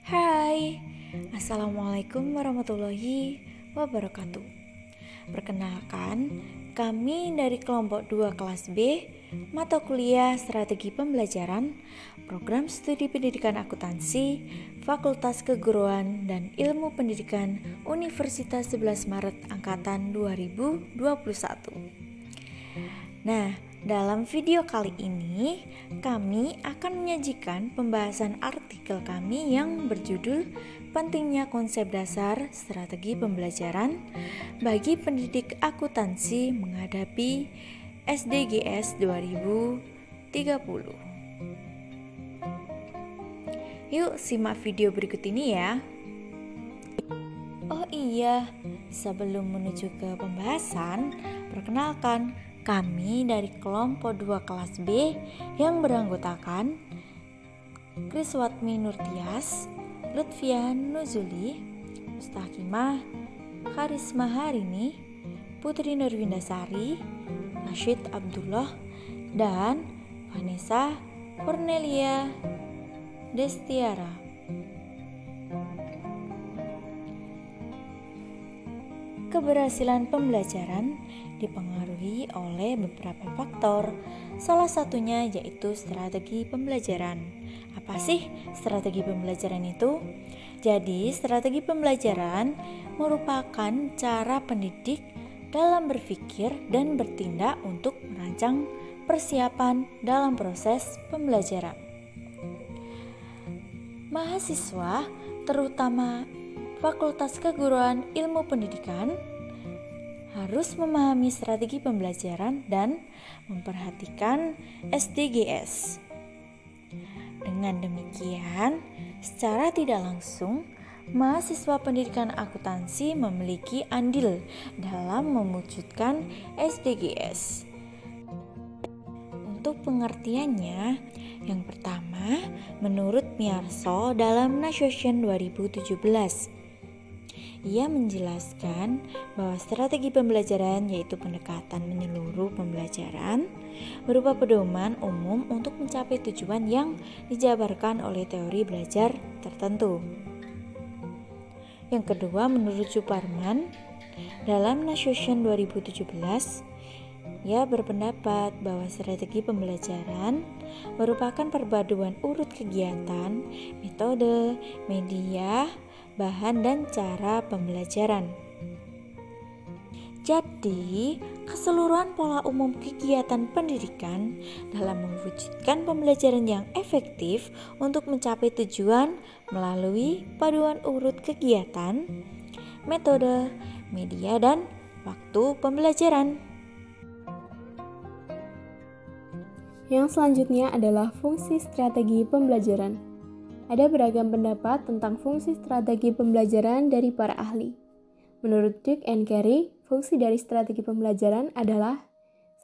Hai, Assalamualaikum warahmatullahi wabarakatuh. Perkenalkan, kami dari kelompok 2 kelas B, mata kuliah Strategi Pembelajaran, Program Studi Pendidikan Akuntansi, Fakultas Keguruan dan Ilmu Pendidikan Universitas 11 Maret Angkatan 2021. Nah, dalam video kali ini kami akan menyajikan pembahasan artikel kami yang berjudul Pentingnya Konsep Dasar Strategi Pembelajaran bagi Pendidik Akuntansi Menghadapi SDGs 2030. Yuk simak video berikut ini ya. Oh iya, sebelum menuju ke pembahasan, perkenalkan kami dari kelompok 2 kelas B yang beranggotakan Kriswatmi Nurtias, Lutfian Nuzuli, Mustaqimah Karisma Harini, Putri Nurwindasari, Rashid Abdullah, dan Vanessa Cornelia Destiara. Keberhasilan pembelajaran dipengaruhi oleh beberapa faktor. Salah satunya yaitu strategi pembelajaran. Apa sih strategi pembelajaran itu? Jadi, strategi pembelajaran merupakan cara pendidik dalam berpikir dan bertindak untuk merancang persiapan dalam proses pembelajaran. Mahasiswa, terutama Fakultas Keguruan Ilmu Pendidikan, harus memahami strategi pembelajaran dan memperhatikan SDGs. Dengan demikian, secara tidak langsung, mahasiswa pendidikan akuntansi memiliki andil dalam mewujudkan SDGs. Untuk pengertiannya, yang pertama, menurut Miarso dalam Nation 2017, ia menjelaskan bahwa strategi pembelajaran yaitu pendekatan menyeluruh pembelajaran berupa pedoman umum untuk mencapai tujuan yang dijabarkan oleh teori belajar tertentu. Yang kedua, menurut Suparman dalam Nation 2017, ia berpendapat bahwa strategi pembelajaran merupakan perpaduan urut kegiatan, metode, media, bahan, dan cara pembelajaran. Jadi, keseluruhan pola umum kegiatan pendidikan dalam mewujudkan pembelajaran yang efektif untuk mencapai tujuan melalui paduan urut kegiatan, metode, media, dan waktu pembelajaran. Yang selanjutnya adalah fungsi strategi pembelajaran. Ada beragam pendapat tentang fungsi strategi pembelajaran dari para ahli. Menurut Duke and Carey, fungsi dari strategi pembelajaran adalah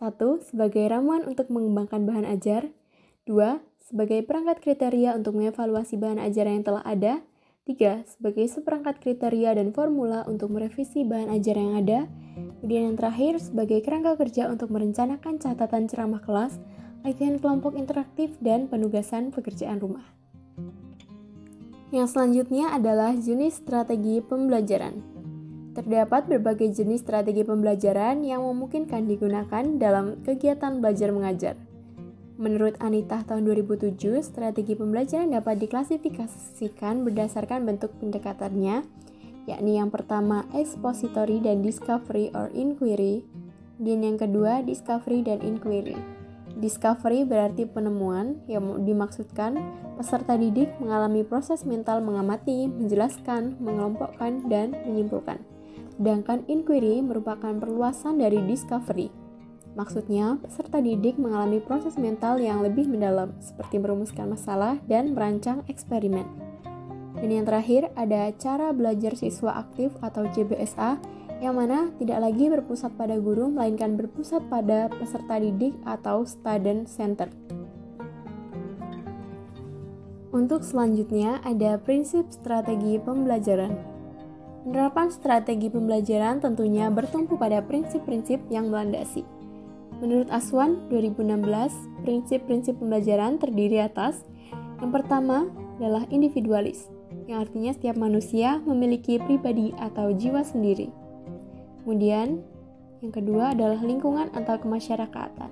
1. Sebagai ramuan untuk mengembangkan bahan ajar, 2. Sebagai perangkat kriteria untuk mengevaluasi bahan ajar yang telah ada, 3. Sebagai seperangkat kriteria dan formula untuk merevisi bahan ajar yang ada, kemudian yang terakhir sebagai kerangka kerja untuk merencanakan catatan ceramah kelas, latihan kelompok interaktif, dan penugasan pekerjaan rumah. Yang selanjutnya adalah jenis strategi pembelajaran. Terdapat berbagai jenis strategi pembelajaran yang memungkinkan digunakan dalam kegiatan belajar mengajar. Menurut Anita tahun 2007, strategi pembelajaran dapat diklasifikasikan berdasarkan bentuk pendekatannya, yakni yang pertama expository dan discovery or inquiry, dan yang kedua discovery dan inquiry. Discovery berarti penemuan, yang dimaksudkan peserta didik mengalami proses mental mengamati, menjelaskan, mengelompokkan, dan menyimpulkan. Sedangkan inquiry merupakan perluasan dari discovery. Maksudnya, peserta didik mengalami proses mental yang lebih mendalam, seperti merumuskan masalah dan merancang eksperimen. Dan yang terakhir ada cara belajar siswa aktif atau CBSA, yang mana tidak lagi berpusat pada guru, melainkan berpusat pada peserta didik atau student center. Untuk selanjutnya ada prinsip strategi pembelajaran. Penerapan strategi pembelajaran tentunya bertumpu pada prinsip-prinsip yang melandasi. Menurut Aswan 2016, prinsip-prinsip pembelajaran terdiri atas yang pertama adalah individualis. yang artinya setiap manusia memiliki pribadi atau jiwa sendiri. Kemudian, yang kedua adalah lingkungan atau kemasyarakatan,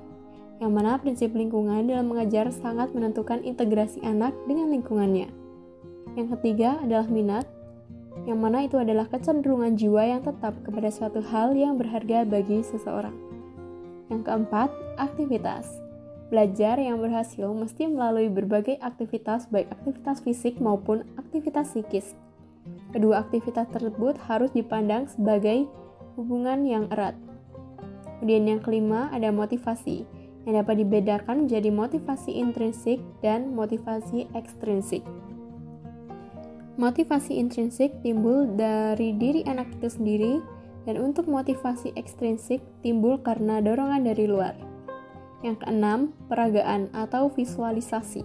yang mana prinsip lingkungan dalam mengajar sangat menentukan integrasi anak dengan lingkungannya. Yang ketiga adalah minat, yang mana itu adalah kecenderungan jiwa yang tetap kepada suatu hal yang berharga bagi seseorang. Yang keempat, aktivitas. Belajar yang berhasil mesti melalui berbagai aktivitas, baik aktivitas fisik maupun aktivitas psikis. Kedua aktivitas tersebut harus dipandang sebagai hubungan yang erat. Kemudian yang kelima ada motivasi, yang dapat dibedakan menjadi motivasi intrinsik dan motivasi ekstrinsik. Motivasi intrinsik timbul dari diri anak itu sendiri, dan untuk motivasi ekstrinsik timbul karena dorongan dari luar. Yang keenam, peragaan atau visualisasi.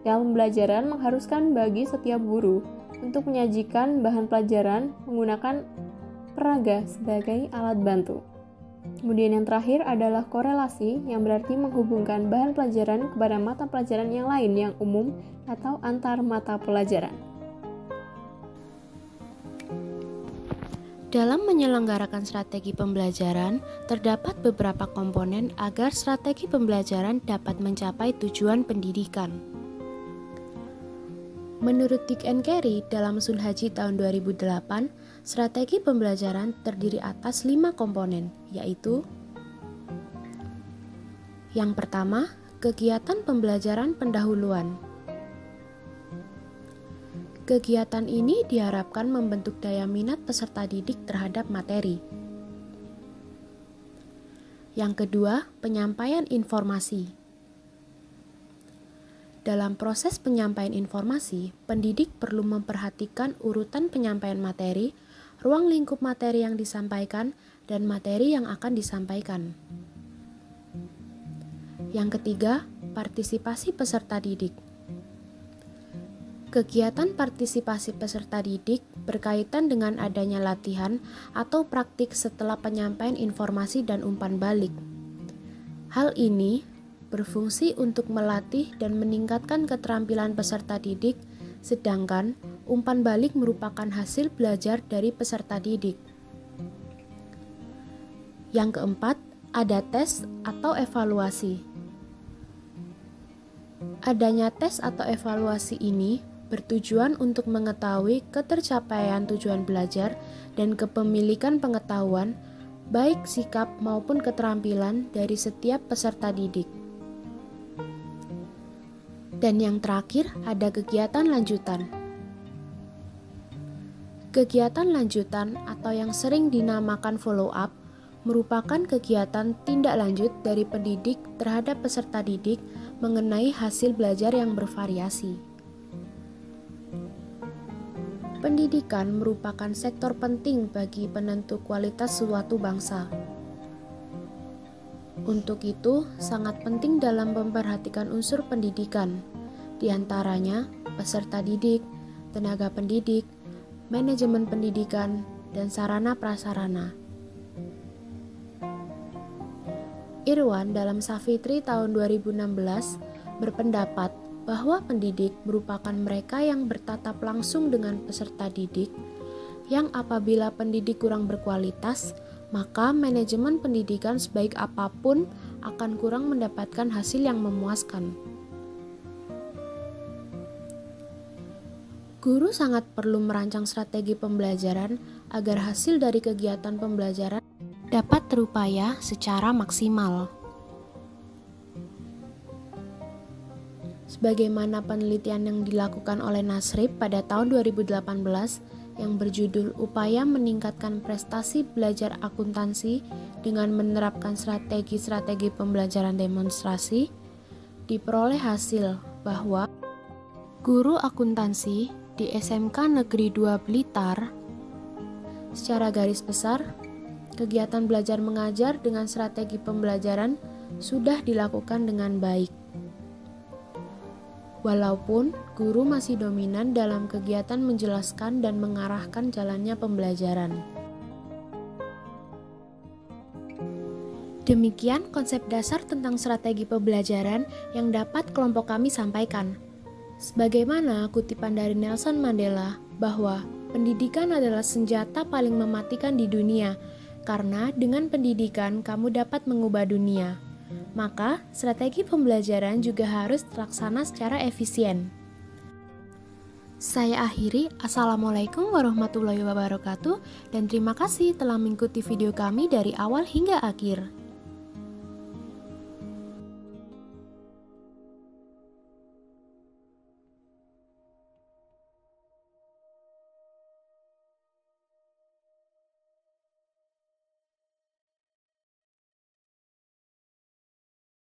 Dalam pembelajaran mengharuskan bagi setiap guru untuk menyajikan bahan pelajaran menggunakan peraga sebagai alat bantu. Kemudian yang terakhir adalah korelasi, yang berarti menghubungkan bahan pelajaran kepada mata pelajaran yang lain yang umum atau antar mata pelajaran. Dalam menyelenggarakan strategi pembelajaran, terdapat beberapa komponen agar strategi pembelajaran dapat mencapai tujuan pendidikan. Menurut Dick and Carey dalam Sun Haji tahun 2008, strategi pembelajaran terdiri atas 5 komponen, yaitu: yang pertama, kegiatan pembelajaran pendahuluan. Kegiatan ini diharapkan membentuk daya minat peserta didik terhadap materi. Yang kedua, penyampaian informasi. Dalam proses penyampaian informasi, pendidik perlu memperhatikan urutan penyampaian materi, ruang lingkup materi yang disampaikan, dan materi yang akan disampaikan. Yang ketiga, partisipasi peserta didik. Kegiatan partisipasi peserta didik berkaitan dengan adanya latihan atau praktik setelah penyampaian informasi dan umpan balik. Hal ini berfungsi untuk melatih dan meningkatkan keterampilan peserta didik, sedangkan umpan balik merupakan hasil belajar dari peserta didik. Yang keempat, ada tes atau evaluasi. Adanya tes atau evaluasi ini bertujuan untuk mengetahui ketercapaian tujuan belajar dan kepemilikan pengetahuan, baik sikap maupun keterampilan dari setiap peserta didik. Dan yang terakhir, ada kegiatan lanjutan. Kegiatan lanjutan atau yang sering dinamakan follow up merupakan kegiatan tindak lanjut dari pendidik terhadap peserta didik mengenai hasil belajar yang bervariasi. Pendidikan merupakan sektor penting bagi penentu kualitas suatu bangsa. Untuk itu, sangat penting dalam memperhatikan unsur pendidikan, di antaranya peserta didik, tenaga pendidik, manajemen pendidikan, dan sarana prasarana. Irwan dalam Savitri tahun 2016 berpendapat bahwa pendidik merupakan mereka yang bertatap langsung dengan peserta didik, yang apabila pendidik kurang berkualitas, maka manajemen pendidikan sebaik apapun akan kurang mendapatkan hasil yang memuaskan. Guru sangat perlu merancang strategi pembelajaran agar hasil dari kegiatan pembelajaran dapat terupaya secara maksimal. Sebagaimana penelitian yang dilakukan oleh Nasrib pada tahun 2018 yang berjudul Upaya Meningkatkan Prestasi Belajar Akuntansi dengan Menerapkan Strategi-Strategi Pembelajaran Demonstrasi, diperoleh hasil bahwa guru akuntansi di SMK Negeri 2 Blitar secara garis besar, kegiatan belajar mengajar dengan strategi pembelajaran sudah dilakukan dengan baik. Walaupun guru masih dominan dalam kegiatan menjelaskan dan mengarahkan jalannya pembelajaran. Demikian konsep dasar tentang strategi pembelajaran yang dapat kelompok kami sampaikan. Sebagaimana kutipan dari Nelson Mandela bahwa pendidikan adalah senjata paling mematikan di dunia, karena dengan pendidikan kamu dapat mengubah dunia. Maka, strategi pembelajaran juga harus terlaksana secara efisien. Saya akhiri, Assalamualaikum warahmatullahi wabarakatuh, dan terima kasih telah mengikuti video kami dari awal hingga akhir.